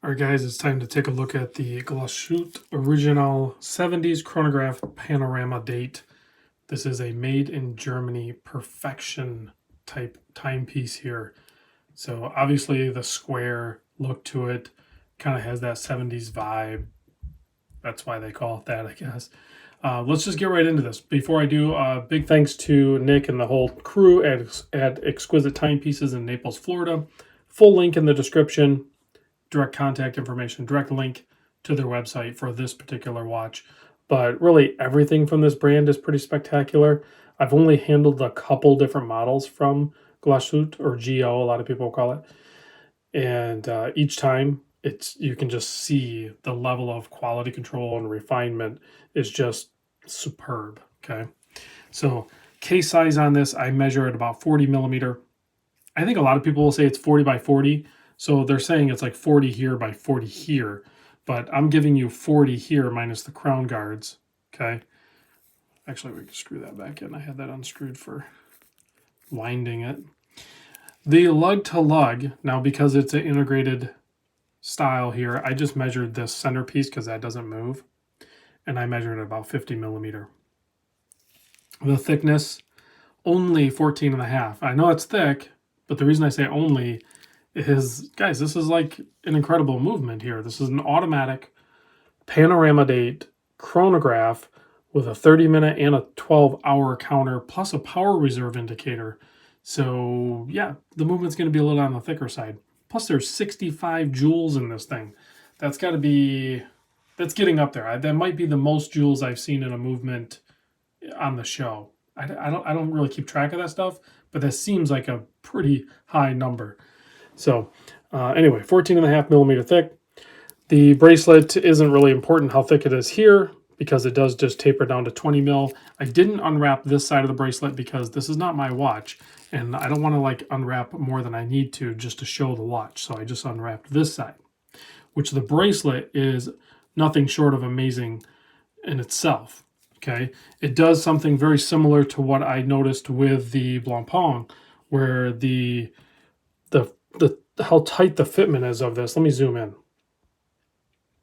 All right, guys, it's time to take a look at the Glashutte original 70s chronograph panorama date. This is a made in Germany perfection type timepiece here. So obviously the square look to it kind of has that 70s vibe. That's why they call it that, I guess. Let's just get right into this. Before I do, big thanks to Nick and the whole crew at Exquisite Timepieces in Naples, Florida. Full link in the description. Direct contact information, direct link to their website for this particular watch. But really, everything from this brand is pretty spectacular. I've only handled a couple different models from Glashutte, or GO, a lot of people call it. And each time, you can just see the level of quality control and refinement is just superb. Okay, so case size on this, I measure at about 40 millimeter. I think a lot of people will say it's 40 by 40. So they're saying it's like 40 here by 40 here, but I'm giving you 40 here minus the crown guards, okay? Actually, we can screw that back in. I had that unscrewed for winding it. The lug to lug, now because it's an integrated style here, I just measured this centerpiece because that doesn't move, and I measured at about 50 millimeter. The thickness, only 14 and a half. I know it's thick, but the reason I say only is, guys, this is like an incredible movement here. This is an automatic panorama date chronograph with a 30-minute and a 12-hour counter plus a power reserve indicator. So yeah, the movement's going to be a little on the thicker side. Plus there's 65 joules in this thing. That's got to be, that's getting up there. That might be the most joules I've seen in a movement on the show. I don't really keep track of that stuff, but that seems like a pretty high number. So anyway, 14.5 millimeter thick. The bracelet isn't really important how thick it is here because it does just taper down to 20 mil. I didn't unwrap this side of the bracelet because this is not my watch, and I don't want to like unwrap more than I need to just to show the watch. So I just unwrapped this side, which the bracelet is nothing short of amazing in itself. Okay, it does something very similar to what I noticed with the Blancpain, where how tight the fitment is of this. Let me zoom in.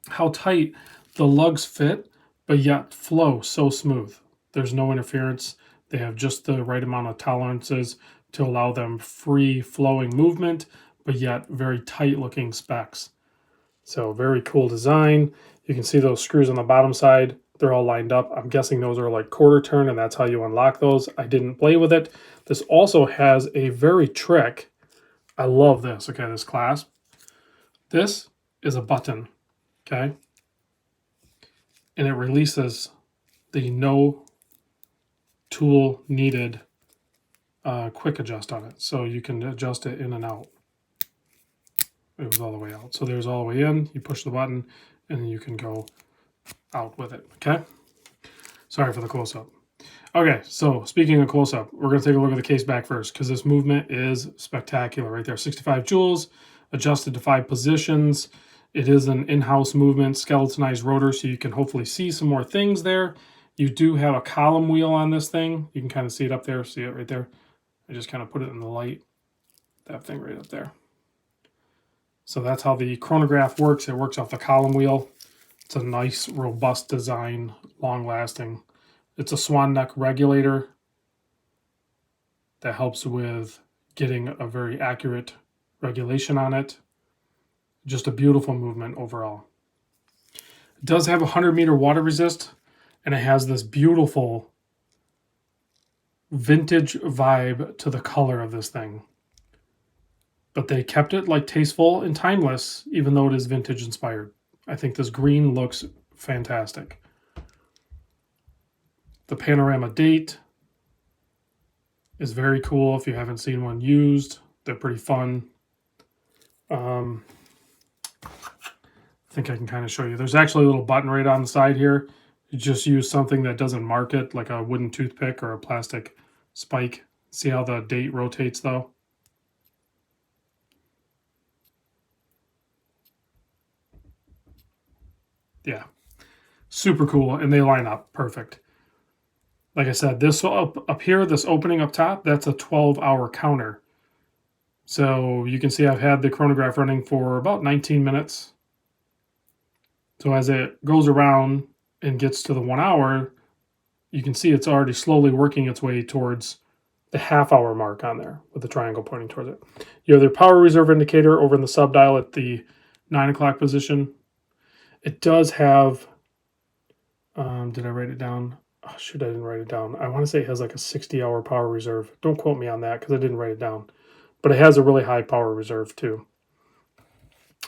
How tight the lugs fit, but yet flow so smooth. There's no interference. They have just the right amount of tolerances to allow them free flowing movement, but yet very tight looking specs. So very cool design. You can see those screws on the bottom side. They're all lined up. I'm guessing those are like quarter turn, and that's how you unlock those. I didn't play with it. This also has a very trick. I love this. Okay, this clasp. This is a button, okay? And it releases the no tool needed quick adjust on it. So you can adjust it in and out. It was all the way out. So there's all the way in. You push the button, and you can go out with it, okay? Sorry for the close-up. Okay, so speaking of close-up, we're going to take a look at the case back first because this movement is spectacular right there. 65 joules, adjusted to 5 positions. It is an in-house movement, skeletonized rotor, so you can hopefully see some more things there. You do have a column wheel on this thing. You can kind of see it up there. See it right there? I just kind of put it in the light. That thing right up there. So that's how the chronograph works. It works off the column wheel. It's a nice, robust design, long-lasting. It's a swan neck regulator that helps with getting a very accurate regulation on it. Just a beautiful movement overall. It does have a 100-meter water resist, and it has this beautiful vintage vibe to the color of this thing. But they kept it like tasteful and timeless, even though it is vintage inspired. I think this green looks fantastic. The panorama date is very cool if you haven't seen one used. They're pretty fun. I think I can kind of show you. There's actually a little button right on the side here. You just use something that doesn't mark it, like a wooden toothpick or a plastic spike. See how the date rotates though? Yeah, super cool, and they line up perfect. Like I said, this up here, this opening up top, that's a 12-hour counter. So you can see I've had the chronograph running for about 19 minutes. So as it goes around and gets to the 1 hour, you can see it's already slowly working its way towards the half-hour mark on there with the triangle pointing towards it. You have their power reserve indicator over in the sub dial at the 9 o'clock position. It does have, did I write it down? Oh, shoot, I didn't write it down. I want to say it has like a 60-hour power reserve. Don't quote me on that because I didn't write it down. But it has a really high power reserve too.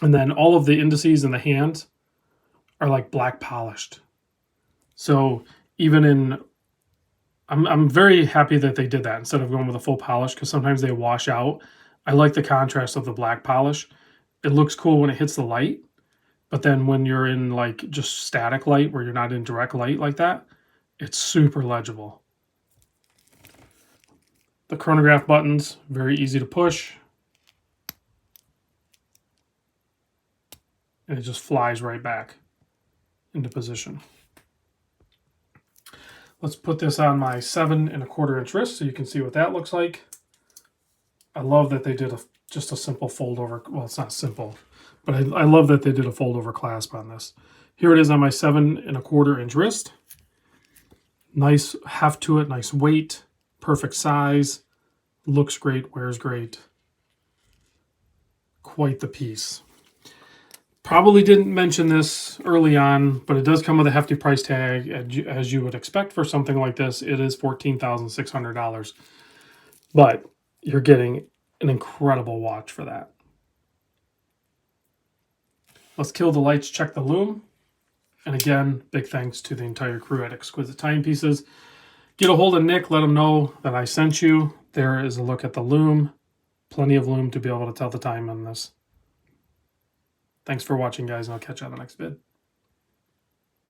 And then all of the indices in the hands are like black polished. So even in, I'm very happy that they did that instead of going with a full polish, because sometimes they wash out. I like the contrast of the black polish. It looks cool when it hits the light, but then when you're in like just static light where you're not in direct light like that, it's super legible. The chronograph buttons, very easy to push. And it just flies right back into position. Let's put this on my 7 1/4 inch wrist so you can see what that looks like. I love that they did just a simple fold over. Well, it's not simple, but I love that they did a fold over clasp on this. Here it is on my 7 1/4 inch wrist. Nice heft to it, nice weight, perfect size, looks great, wears great. Quite the piece. Probably didn't mention this early on, but it does come with a hefty price tag, as you would expect for something like this. It is $14,600, but you're getting an incredible watch for that. Let's kill the lights, check the lume. And again, big thanks to the entire crew at Exquisite Timepieces. Get a hold of Nick, let him know that I sent you. There is a look at the lume. Plenty of lume to be able to tell the time on this. Thanks for watching, guys, and I'll catch you on the next vid.